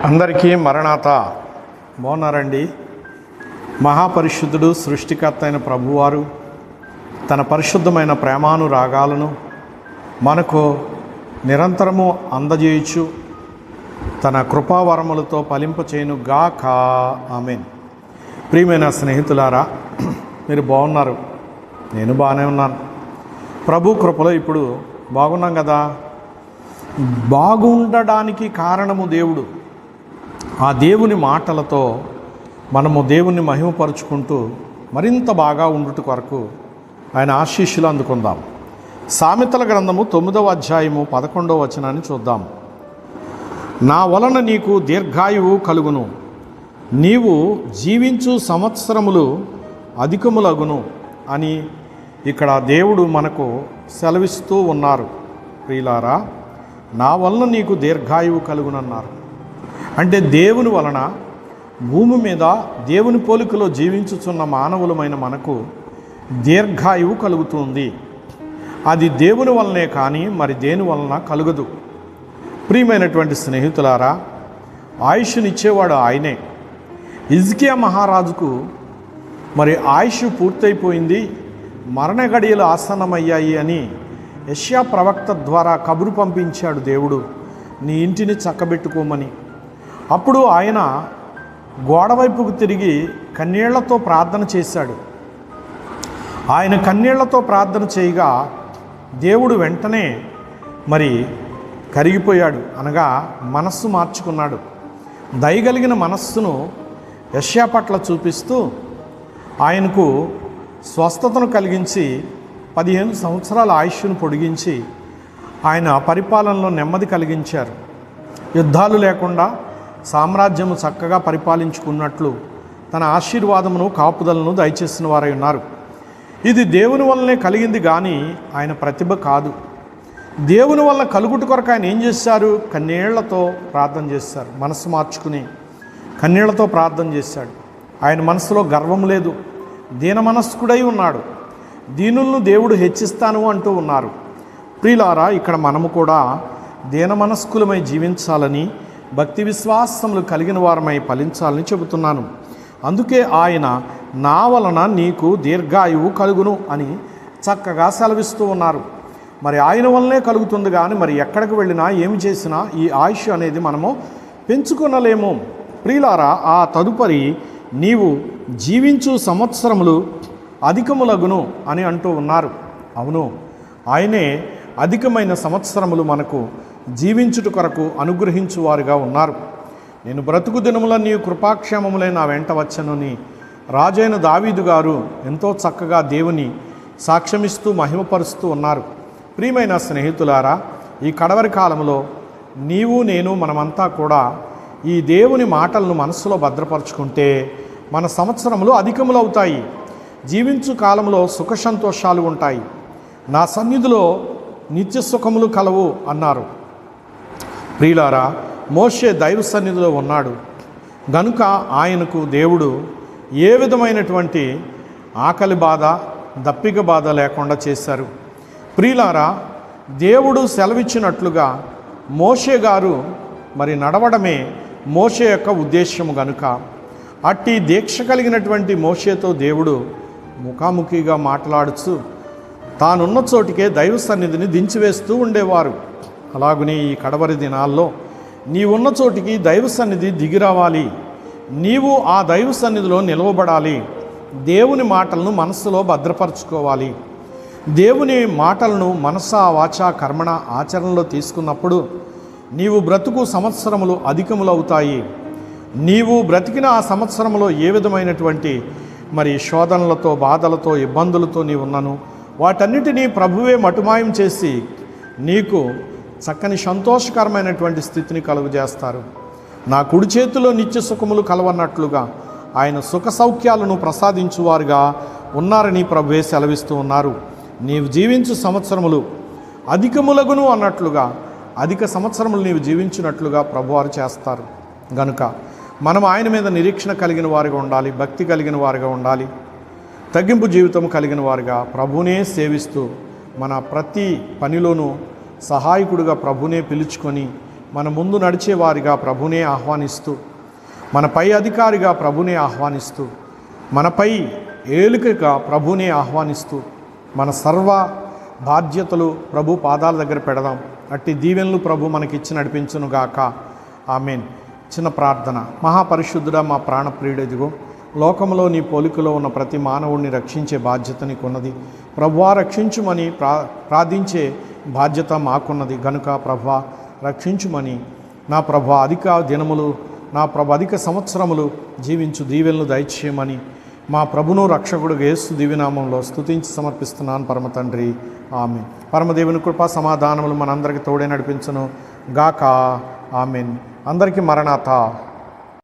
అందరికీ మరణాత. బాగున్నారండి? మహాపరిశుద్ధుడు సృష్టికర్త అయిన ప్రభువారు తన పరిశుద్ధమైన ప్రేమానురాగాలను మనకు నిరంతరము అందజేయచ్చు తన కృపావరములతో ఫలింపచేయును గాక. ఆమేన్. ప్రియమైన స్నేహితులారా, మీరు బాగున్నారు? నేను బాగానే ఉన్నాను. ప్రభు కృపలో ఇప్పుడు బాగున్నాం కదా. బాగుండడానికి కారణము దేవుడు. ఆ దేవుని మాటలతో మనము దేవుని మహిమపరుచుకుంటూ మరింత బాగా ఉండుట కొరకు ఆయన ఆశీస్సులు అందుకుందాం. సామెతల గ్రంథము 9వ అధ్యాయము 11వ వచనాన్ని చూద్దాం. నా వలన నీకు దీర్ఘాయువు కలుగును, నీవు జీవించు సంవత్సరములు అధికములగును అని ఇక్కడ దేవుడు మనకు సెలవిస్తూ ఉన్నారు. ప్రియులారా, నా వలన నీకు దీర్ఘాయువు కలుగునన్నారు. అంటే దేవుని వలన భూమి మీద దేవుని పోలికలో జీవించుచున్న మానవులమైన మనకు దీర్ఘాయువు కలుగుతుంది. అది దేవుని వలనే కానీ మరి దేని వలన కలుగదు. ప్రియమైనటువంటి స్నేహితులారా, ఆయుష్నిచ్చేవాడు ఆయనే. హిజ్కియా మహారాజుకు మరి ఆయుష్ పూర్తయిపోయింది, మరణ గడియలు ఆసన్నమయ్యాయి అని యెషయా ప్రవక్త ద్వారా కబురు పంపించాడు దేవుడు, నీ ఇంటిని చక్కబెట్టుకోమని. అప్పుడు ఆయన గోడవైపుకు తిరిగి కన్నీళ్లతో ప్రార్థన చేశాడు. ఆయన కన్నీళ్లతో ప్రార్థన చేయగా దేవుడు వెంటనే మరి కరిగిపోయాడు, అనగా మనస్సు మార్చుకున్నాడు. దయగలిగిన మనస్సును యెషయా పట్ల చూపిస్తూ ఆయనకు స్వస్థతను కలిగించి 15 సంవత్సరాల ఆయుష్ను పొడిగించి ఆయన పరిపాలనలో నెమ్మది కలిగించారు. యుద్ధాలు లేకుండా సామ్రాజ్యము చక్కగా పరిపాలించుకున్నట్లు తన ఆశీర్వాదమును కాపుదలను దయచేసిన వారై ఉన్నారు. ఇది దేవుని వల్లనే కలిగింది కానీ ఆయన ప్రతిభ కాదు. దేవుని వల్ల కలుగుట కొరకు ఆయన ఏం చేశారు? కన్నీళ్లతో ప్రార్థన చేశారు. మనసు మార్చుకుని కన్నీళ్లతో ప్రార్థన చేశాడు. ఆయన మనసులో గర్వం లేదు, దీన మనస్కుడై ఉన్నాడు. దీనులను దేవుడు హెచ్చిస్తాను అంటూ ఉన్నారు. ప్రియులారా, ఇక్కడ మనము కూడా దీన మనస్కులమై జీవించాలని, భక్తి విశ్వాసములు కలిగిన వారమై ఫలించాలని చెబుతున్నాను. అందుకే ఆయన నా వలన నీకు దీర్ఘాయువు కలుగును అని చక్కగా సెలవిస్తూ ఉన్నారు. మరి ఆయన వల్లనే కలుగుతుంది కానీ మరి ఎక్కడికి వెళ్ళినా ఏమి చేసినా ఈ ఆయుష్ అనేది మనము పెంచుకొనలేము. ప్రియులారా, ఆ తదుపరి నీవు జీవించు సంవత్సరములు అధికములగును అని అంటూ ఉన్నారు. అవును, ఆయనే అధికమైన సంవత్సరములు మనకు జీవించుట కొరకు అనుగ్రహించువారుగా ఉన్నారు. నేను బ్రతుకు దినములన్నీ కృపాక్షేమములై నా వెంట వచ్చనని రాజైన దావీదు గారు ఎంతో చక్కగా దేవుని సాక్ష్యమిస్తూ మహిమపరుస్తూ ఉన్నారు. ప్రియమైన స్నేహితులారా, ఈ కడవరి కాలంలో నీవు నేను మనమంతా కూడా ఈ దేవుని మాటలను మనస్సులో భద్రపరుచుకుంటే మన సంవత్సరములు అధికములు అవుతాయి. జీవించు కాలంలో సుఖ సంతోషాలు ఉంటాయి. నా సన్నిధిలో నిత్య సుఖములు కలవు అన్నారు. ప్రియులారా, మోషే దైవ సన్నిధిలో ఉన్నాడు గనుక ఆయనకు దేవుడు ఏ విధమైనటువంటి ఆకలి బాధ, దప్పిక బాధ లేకుండా చేశారు. ప్రియులారా, దేవుడు సెలవిచ్చినట్లుగా మోషే గారు మరి నడవడమే మోషే యొక్క ఉద్దేశము గనుక అట్టి దీక్ష కలిగినటువంటి మోషేతో దేవుడు ముఖాముఖిగా మాట్లాడుతూ తానున్న చోటికే దైవ సన్నిధిని దించివేస్తూ ఉండేవారు. అలాగనే ఈ కడవరి దినాల్లో నీవున్న చోటికి దైవ సన్నిధి దిగిరావాలి. నీవు ఆ దైవ సన్నిధిలో నిలవబడాలి. దేవుని మాటలను మనస్సులో భద్రపరచుకోవాలి. దేవుని మాటలను మనసా వాచా కర్మణ ఆచరణలో తీసుకున్నప్పుడు నీవు బ్రతుకు సంవత్సరములు అధికములు అవుతాయి. నీవు బ్రతికిన ఆ సంవత్సరంలో ఏ విధమైనటువంటి మరి శోధనలతో, బాధలతో, ఇబ్బందులతో నీవున్నాను వాటన్నిటినీ ప్రభువే మటుమాయం చేసి నీకు చక్కని సంతోషకరమైనటువంటి స్థితిని కలుగజేస్తారు. నా కుడి చేతిలో నిత్య సుఖములు కలవన్నట్లుగా ఆయన సుఖ సౌఖ్యాలను ప్రసాదించువారుగా ఉన్నారని ప్రభువే సెలవిస్తూ ఉన్నారు. నీవు జీవించు సంవత్సరములు అధికములగును అన్నట్లుగా అధిక సంవత్సరములు నీవు జీవించినట్లుగా ప్రభువారు చేస్తారు. గనుక మనం ఆయన మీద నిరీక్షణ కలిగిన వారుగా ఉండాలి, భక్తి కలిగిన వారుగా ఉండాలి, తగ్గింపు జీవితం కలిగిన వారుగా ప్రభునే సేవిస్తూ మన ప్రతి పనిలోనూ సహాయకుడిగా ప్రభునే పిలుచుకొని మన ముందు నడిచే వారిగా ప్రభునే ఆహ్వానిస్తూ, మన పై అధికారిగా ప్రభునే ఆహ్వానిస్తూ, మనపై ఏలుకగా ప్రభునే ఆహ్వానిస్తూ, మన సర్వ బాధ్యతలు ప్రభు పాదాల దగ్గర పెడదాం. అట్టి దీవెనలు ప్రభు మనకిచ్చి నడిపించునుగాక. ఆమేన్. చిన్న ప్రార్థన. మహాపరిశుద్ధుడా, మా ప్రాణప్రియుడు, ఇదిగో లోకంలో నీ పోలికలో ఉన్న ప్రతి మానవుడిని రక్షించే బాధ్యత నీకున్నది. ప్రభువా రక్షించుమని ప్రార్థించే బాధ్యత మాకున్నది గనుక ప్రభువా రక్షించుమని, నా ప్రభువా అధిక దినములు, నా ప్రభు అధిక సంవత్సరములు జీవించు దీవెనలు దయచేయమని మా ప్రభును రక్షకుడు యేసు దివ్యనామంలో స్తుతించి సమర్పిస్తున్నాను పరమ తండ్రి. ఆమేన్. పరమదేవుని కృపా సమాధానములు మనందరికీ తోడే నడిపించును గాక. ఆమేన్. అందరికీ మరణాత.